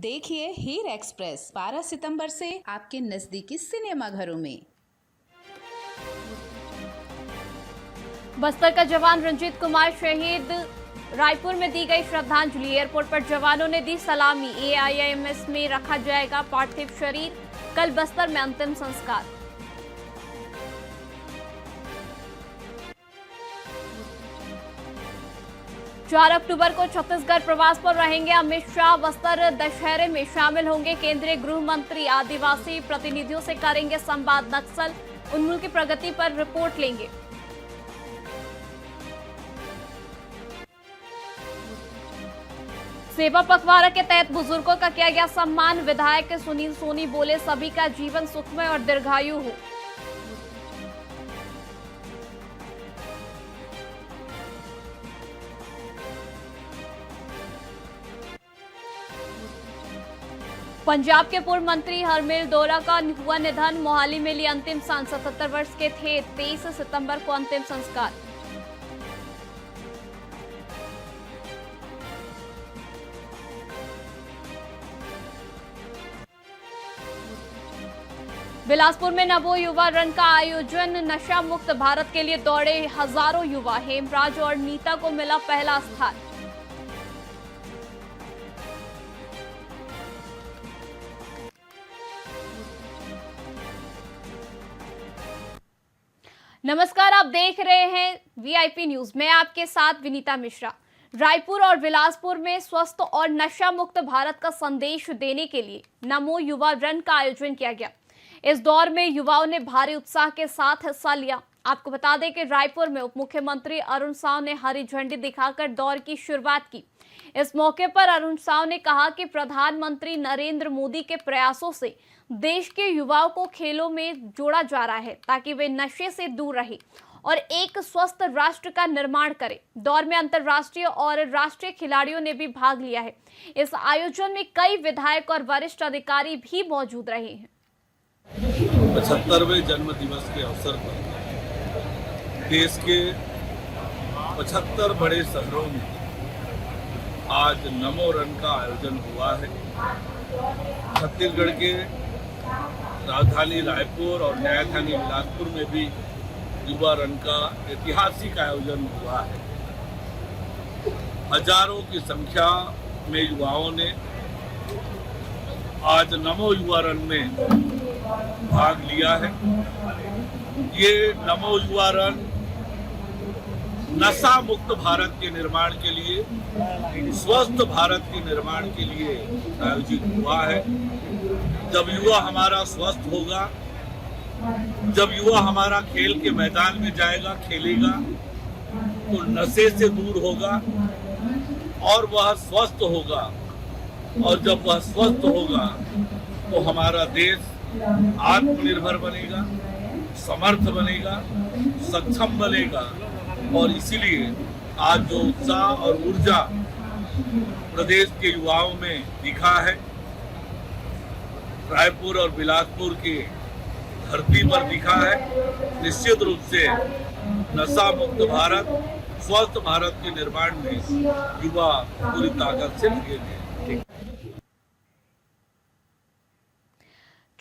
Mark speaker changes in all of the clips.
Speaker 1: देखिए हीर एक्सप्रेस 12 सितंबर से आपके नजदीकी सिनेमा घरों में।
Speaker 2: बस्तर का जवान रंजीत कुमार शहीद, रायपुर में दी गई श्रद्धांजलि। एयरपोर्ट पर जवानों ने दी सलामी। AIIMS में रखा जाएगा पार्थिव शरीर। कल बस्तर में अंतिम संस्कार। चार अक्टूबर को छत्तीसगढ़ प्रवास पर रहेंगे अमित शाह। बस्तर दशहरे में शामिल होंगे केंद्रीय गृह मंत्री। आदिवासी प्रतिनिधियों से करेंगे संवाद। नक्सल उन्मूलन की प्रगति पर रिपोर्ट लेंगे। सेवा पखवाड़ा के तहत बुजुर्गों का किया गया सम्मान। विधायक सुनील सोनी बोले सभी का जीवन सुखमय और दीर्घायु हो। पंजाब के पूर्व मंत्री हरमिल दौरा का हुआ निधन। मोहाली में ली अंतिम सांस। 77 वर्ष के थे। 23 सितंबर को अंतिम संस्कार। बिलासपुर में नवो युवा रन का आयोजन। नशा मुक्त भारत के लिए दौड़े हजारों युवा। हेमराज और नीता को मिला पहला स्थान। नमस्कार, आप देख रहे हैं VIP न्यूज। मैं आपके साथ विनीता मिश्रा। रायपुर और बिलासपुर में स्वस्थ और नशा मुक्त भारत का संदेश देने के लिए नमो युवा रन का आयोजन किया गया। इस दौर में युवाओं ने भारी उत्साह के साथ हिस्सा लिया। आपको बता दें कि रायपुर में उप मुख्यमंत्री अरुण साव ने हरी झंडी दिखाकर दौड़ की शुरुआत की। इस मौके पर अरुण साव ने कहा कि प्रधानमंत्री नरेंद्र मोदी के प्रयासों से देश के युवाओं को खेलों में जोड़ा जा रहा है ताकि वे नशे से दूर रहे और एक स्वस्थ राष्ट्र का निर्माण करें। दौड़ में अंतर्राष्ट्रीय और राष्ट्रीय खिलाड़ियों ने भी भाग लिया है। इस आयोजन में कई विधायक और वरिष्ठ अधिकारी भी मौजूद रहे हैं।
Speaker 3: 75वें जन्म दिवस के अवसर पर देश के 75 बड़े शहरों में आज नमो रन का आयोजन हुआ है। छत्तीसगढ़ के राजधानी रायपुर और न्यायधानी बिलासपुर में भी युवा रन का ऐतिहासिक आयोजन हुआ है। हजारों की संख्या में युवाओं ने आज नमो युवा रन में भाग लिया है। ये नमो युवा रन नशा मुक्त भारत के निर्माण के लिए, स्वस्थ भारत के निर्माण के लिए आयोजित हुआ है। जब युवा हमारा स्वस्थ होगा, जब युवा हमारा खेल के मैदान में जाएगा, खेलेगा, तो नशे से दूर होगा और वह स्वस्थ होगा। और जब वह स्वस्थ होगा तो हमारा देश आत्मनिर्भर बनेगा, समर्थ बनेगा, सक्षम बनेगा। और इसीलिए आज जो उत्साह और ऊर्जा प्रदेश के युवाओं में दिखा है, रायपुर और बिलासपुर की धरती पर दिखा है, निश्चित रूप से नशा मुक्त भारत, स्वस्थ भारत के निर्माण में युवा पूरी ताकत से लगे हैं।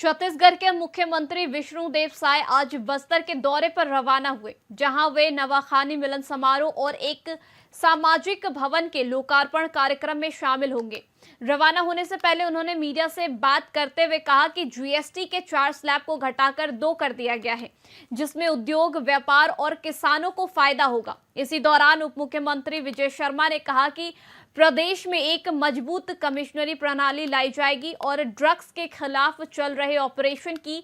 Speaker 2: छत्तीसगढ़ के मुख्यमंत्री विष्णुदेव साय आज बस्तर के दौरे पर रवाना हुए, जहां वे नवाखानी मिलन समारोह और एक सामाजिक भवन के लोकार्पण कार्यक्रम में शामिल होंगे। रवाना होने से पहले उन्होंने मीडिया से बात करते हुए कहा कि GST के 4 स्लैब को घटाकर 2 कर दिया गया है, जिसमें उद्योग, व्यापार और किसानों को फायदा होगा। इसी दौरान उप मुख्यमंत्री विजय शर्मा ने कहा कि प्रदेश में एक मजबूत कमिश्नरी प्रणाली लाई जाएगी और ड्रग्स के खिलाफ चल रहे ऑपरेशन की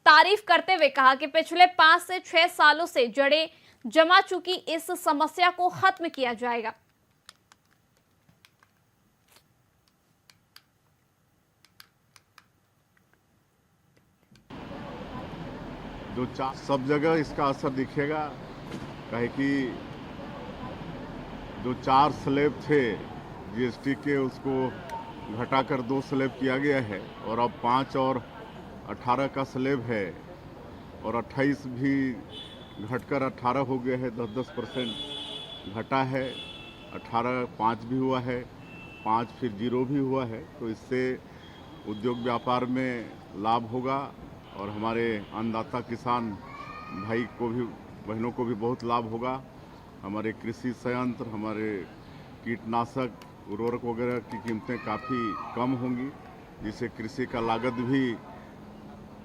Speaker 2: तारीफ करते हुए कहा कि पिछले 5 से 6 सालों से जड़ें जमा चुकी इस समस्या को खत्म किया जाएगा।
Speaker 4: सब जगह इसका असर दिखेगा, कहे कि जो 4 स्लैब थे GST के, उसको घटाकर 2 स्लैब किया गया है और अब 5 और 18 का स्लैब है और 28 भी घटकर 18 हो गया है। 10% घटा है, 18.5 भी हुआ है 5 फिर जीरो भी हुआ है, तो इससे उद्योग व्यापार में लाभ होगा और हमारे अन्नदाता किसान भाई को भी, बहनों को भी बहुत लाभ होगा। हमारे कृषि संयंत्र, हमारे कीटनाशक, उर्वरक वगैरह की कीमतें काफ़ी कम होंगी, जिससे कृषि का लागत भी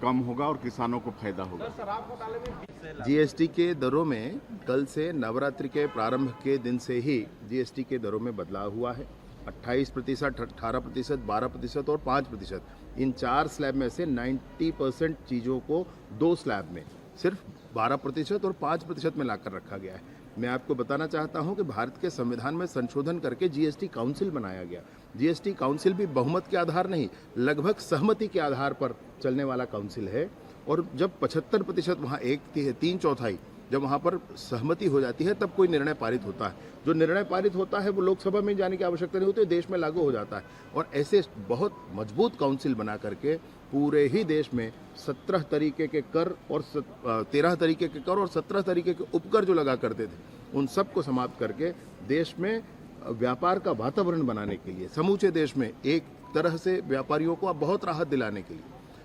Speaker 4: कम होगा और किसानों को फायदा होगा।
Speaker 5: जीएसटी के दरों में कल से नवरात्रि के प्रारंभ के दिन से ही जीएसटी के दरों में बदलाव हुआ है। 28%, 18%, 12% और 5%, इन 4 स्लैब में से 90% चीज़ों को 2 स्लैब में सिर्फ 12% और 5% में लाकर रखा गया है। मैं आपको बताना चाहता हूं कि भारत के संविधान में संशोधन करके जीएसटी काउंसिल बनाया गया। जीएसटी काउंसिल भी बहुमत के आधार नहीं, लगभग सहमति के आधार पर चलने वाला काउंसिल है। और जब 75% वहाँ 3/4 जब वहाँ पर सहमति हो जाती है तब कोई निर्णय पारित होता है। जो निर्णय पारित होता है वो लोकसभा में जाने की आवश्यकता नहीं होती, देश में लागू हो जाता है। और ऐसे बहुत मजबूत काउंसिल बना करके पूरे ही देश में 17 तरीके के कर और 13 तरीके के कर और 17 तरीके के उपकर जो लगा करते थे, उन सब को समाप्त करके देश में व्यापार का वातावरण बनाने के लिए, समूचे देश में एक तरह से व्यापारियों को अब बहुत राहत दिलाने के लिए।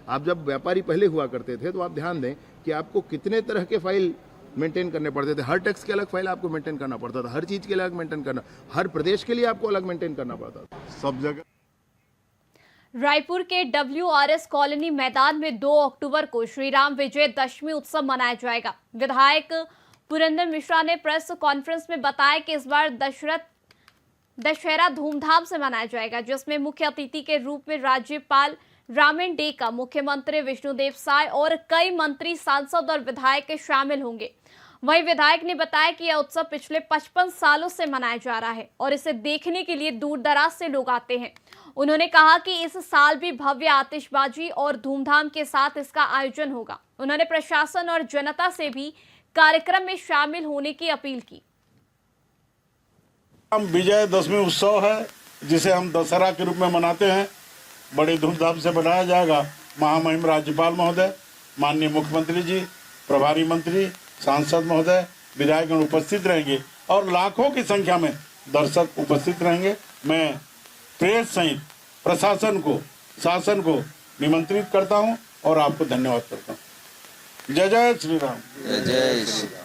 Speaker 5: आप जब व्यापारी पहले हुआ करते थे तो आप ध्यान दें कि आपको कितने तरह के फाइल मेंटेन करने पड़ते थे। हर टैक्स के अलग फाइल आपको मेंटेन करना पड़ता था, हर चीज़ के अलग मेंटेन करना, हर प्रदेश के लिए आपको अलग मेंटेन करना पड़ता था, सब जगह।
Speaker 2: रायपुर के WRS कॉलोनी मैदान में 2 अक्टूबर को श्री राम विजयदशमी उत्सव मनाया जाएगा। विधायक पुरेंद्र मिश्रा ने प्रेस कॉन्फ्रेंस में बताया कि इस बार दशहरा धूमधाम से मनाया जाएगा, जिसमें मुख्य अतिथि के रूप में राज्यपाल रामेन डेका, मुख्यमंत्री विष्णुदेव साय और कई मंत्री, सांसद और विधायक शामिल होंगे। वहीं विधायक ने बताया कि यह उत्सव पिछले 55 सालों से मनाया जा रहा है और इसे देखने के लिए दूर दराज से लोग आते हैं। उन्होंने कहा कि इस साल भी भव्य आतिशबाजी और धूमधाम के साथ इसका आयोजन होगा। उन्होंने प्रशासन और जनता से भी कार्यक्रम में शामिल होने की अपील की।
Speaker 6: विजयदशमी उत्सव है, जिसे हम दशहरा के रूप में मनाते हैं, बड़े धूमधाम से मनाया जाएगा। महामहिम राज्यपाल महोदय, माननीय मुख्यमंत्री जी, प्रभारी मंत्री, सांसद महोदय, विधायकगण उपस्थित रहेंगे और लाखों की संख्या में दर्शक उपस्थित रहेंगे। मैं प्रेस सहित प्रशासन को, शासन को निमंत्रित करता हूं और आपको धन्यवाद करता हूं। जय जय श्री राम।
Speaker 7: जय जय श्री राम।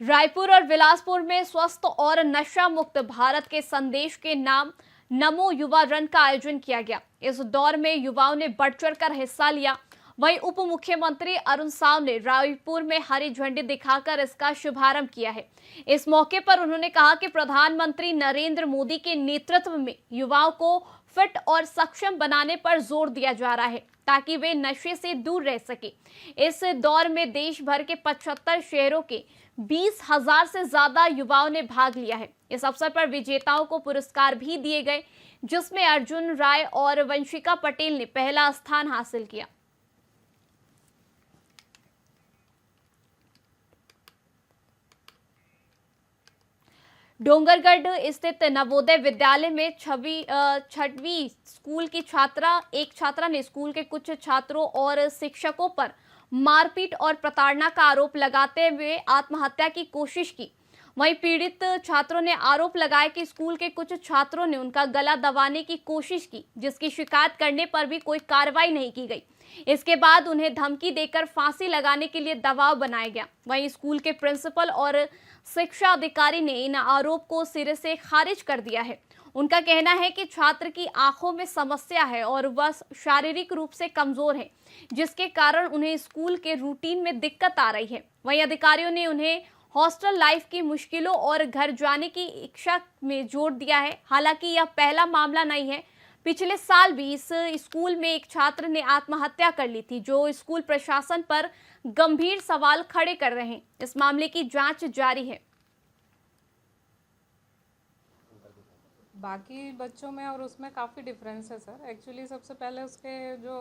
Speaker 2: रायपुर और बिलासपुर में स्वस्थ और नशा मुक्त भारत के संदेश के नाम नमो युवा रन का आयोजन किया गया। इस दौर में युवाओं ने बढ़ चढ़कर हिस्सा लिया। वहीं उप मुख्यमंत्री अरुण साव ने रायपुर में हरी झंडी दिखाकर इसका शुभारंभ किया है। इस मौके पर उन्होंने कहा कि प्रधानमंत्री नरेंद्र मोदी के नेतृत्व में युवाओं को फिट और सक्षम बनाने पर जोर दिया जा रहा है, ताकि वे नशे से दूर रह सके। इस दौर में देश भर के 75 शहरों के 20,000 से ज्यादा युवाओं ने भाग लिया है। इस अवसर पर विजेताओं को पुरस्कार भी दिए गए, जिसमें अर्जुन राय और वंशिका पटेल ने पहला स्थान हासिल किया। डोंगरगढ़ स्थित नवोदय विद्यालय में 6वीं स्कूल की एक छात्रा ने स्कूल के कुछ छात्रों और शिक्षकों पर मारपीट और प्रताड़ना का आरोप लगाते हुए आत्महत्या की कोशिश की। वहीं पीड़ित छात्रों ने आरोप लगाया कि स्कूल के कुछ छात्रों ने उनका गला दबाने की कोशिश की, जिसकी शिकायत करने पर भी कोई कार्रवाई नहीं की गई। इसके बाद उन्हें धमकी देकर फांसी लगाने के लिए दबाव बनाया गया। वहीं स्कूल के प्रिंसिपल और शिक्षा अधिकारी ने इन आरोप को सिरे से खारिज कर दिया है। उनका कहना है कि छात्र की आंखों में समस्या है और वह शारीरिक रूप से कमजोर है, जिसके कारण उन्हें स्कूल के रूटीन में दिक्कत आ रही है। वहीं अधिकारियों ने उन्हें हॉस्टल लाइफ की मुश्किलों और घर जाने की इच्छा में जोड़ दिया है। हालांकि यह पहला मामला नहीं है। पिछले साल भी इस स्कूल में एक छात्र ने आत्महत्या कर ली थी, जो स्कूल प्रशासन पर गंभीर सवाल खड़े कर रहे हैं। इस मामले की जांच जारी है।
Speaker 8: बाकी बच्चों में और उसमें काफ़ी डिफरेंस है सर। एक्चुअली सबसे पहले उसके जो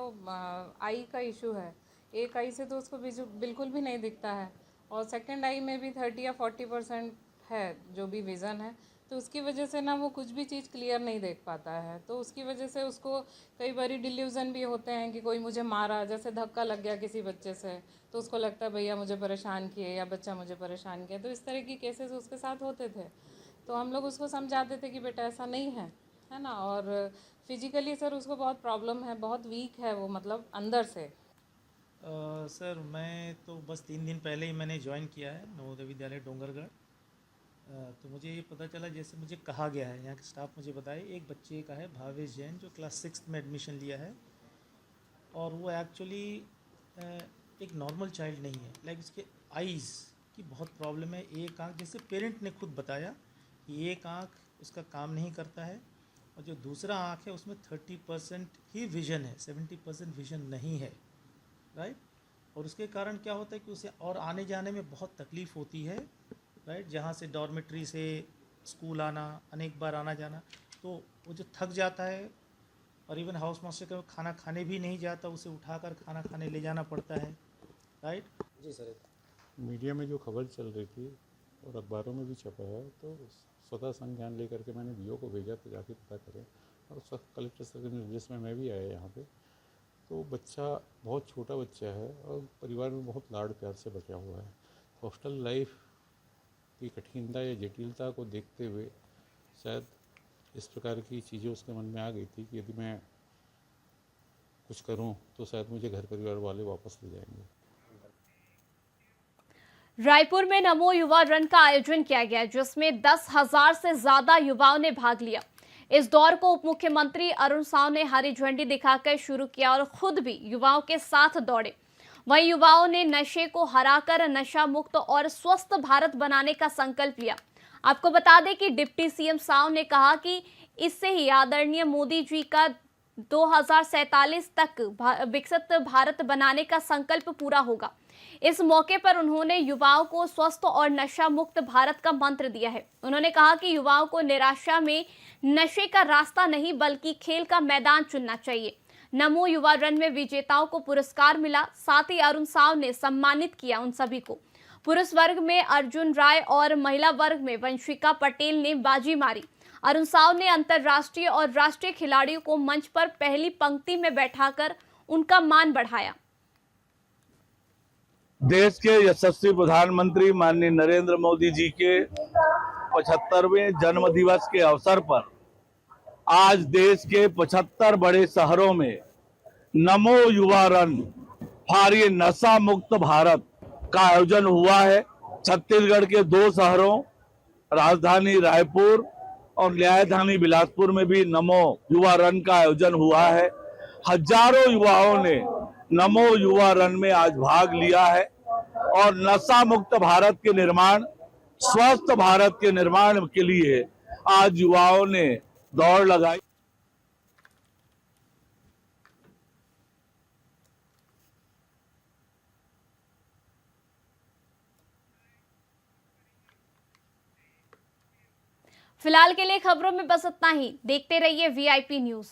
Speaker 8: आई का इशू है, एक आई से तो उसको बिल्कुल भी नहीं दिखता है, और सेकंड आई में भी 30 या 40% है जो भी विज़न है। तो उसकी वजह से ना वो कुछ भी चीज़ क्लियर नहीं देख पाता है। तो उसकी वजह से उसको कई बार डिल्यूज़न भी होते हैं कि कोई मुझे मारा, जैसे धक्का लग गया किसी बच्चे से तो उसको लगता है भैया मुझे परेशान किए या बच्चा मुझे परेशान किया। तो इस तरह की केसेस उसके साथ होते थे। तो हम लोग उसको समझाते थे कि बेटा ऐसा नहीं है ना। और फिजिकली सर उसको बहुत प्रॉब्लम है, बहुत वीक है वो, मतलब अंदर से।
Speaker 7: सर मैं तो बस 3 दिन पहले ही मैंने ज्वाइन किया है नवोदय विद्यालय डोंगरगढ़। तो मुझे ये पता चला, जैसे मुझे कहा गया है, यहाँ के स्टाफ मुझे बताए, एक बच्चे का है भावेश जैन जो क्लास 6 में एडमिशन लिया है और वो एक्चुअली एक नॉर्मल चाइल्ड नहीं है। लाइक उसके आईज़ की बहुत प्रॉब्लम है। एक आँख, जैसे पेरेंट ने खुद बताया कि एक आँख उसका काम नहीं करता है और जो दूसरा आँख है उसमें 30% ही विज़न है, 70% विज़न नहीं है, राइट। और उसके कारण क्या होता है कि उसे और आने जाने में बहुत तकलीफ़ होती है, राइट। जहाँ से डॉर्मेट्री से स्कूल आना, अनेक बार आना जाना, तो वो जो थक जाता है और इवन हाउस मास्टर का खाना खाने भी नहीं जाता, उसे उठाकर खाना खाने ले जाना पड़ता है, राइट। जी सर।
Speaker 9: मीडिया में जो खबर चल रही थी और अखबारों में भी छपा है, तो स्वतः संज्ञान लेकर के मैंने वीओ को भेजा तो जाके पता करें। और उस वक्त कलेक्टर सर के निर्देश में मैं भी आया यहाँ पे। तो बच्चा बहुत छोटा बच्चा है और परिवार में बहुत लाड़ प्यार से बचा हुआ है। हॉस्टल लाइफ की कठिनता या जटिलता को देखते हुए शायद इस प्रकार की चीज़ें उसके मन में आ गई थी कि यदि मैं कुछ करूं तो शायद मुझे घर परिवार वाले वापस ले जाएंगे।
Speaker 2: रायपुर में नमो युवा रन का आयोजन किया गया, जिसमें 10,000 से ज्यादा युवाओं ने भाग लिया। इस दौर को उप मुख्यमंत्री अरुण साव ने हरी झंडी दिखाकर शुरू किया और खुद भी युवाओं के साथ दौड़े। वहीं युवाओं ने नशे को हराकर नशा मुक्त और स्वस्थ भारत बनाने का संकल्प लिया। आपको बता दें कि डिप्टी सीएम साव ने कहा कि इससे ही आदरणीय मोदी जी का 2047 तक विकसित भारत बनाने का संकल्प पूरा होगा। इस मौके पर उन्होंने युवाओं को स्वस्थ और नशा मुक्त भारत का मंत्र दिया है। उन्होंने कहा कि युवाओं को निराशा में नशे का रास्ता नहीं बल्कि खेल का मैदान चुनना चाहिए। नमो युवा रन में विजेताओं को पुरस्कार मिला। साथ ही अरुण साव ने सम्मानित किया उन सभी को। पुरुष वर्ग में अर्जुन राय और महिला वर्ग में वंशिका पटेल ने बाजी मारी। अरुण साव ने अंतर्राष्ट्रीय और राष्ट्रीय खिलाड़ियों को मंच पर पहली पंक्ति में बैठाकर उनका मान बढ़ाया।
Speaker 3: देश के यशस्वी प्रधानमंत्री माननीय नरेंद्र मोदी जी के 75वें जन्म दिवस के अवसर पर आज देश के 75 बड़े शहरों में नमो युवा रन फॉर ये नशा मुक्त भारत का आयोजन हुआ है। छत्तीसगढ़ के 2 शहरों राजधानी रायपुर और न्यायधानी बिलासपुर में भी नमो युवा रन का आयोजन हुआ है। हजारों युवाओं ने नमो युवा रन में आज भाग लिया है और नशा मुक्त भारत के निर्माण, स्वस्थ भारत के निर्माण के लिए आज युवाओं ने दौड़ लगाई।
Speaker 2: फिलहाल के लिए खबरों में बस इतना ही। देखते रहिए वीआईपी न्यूज़।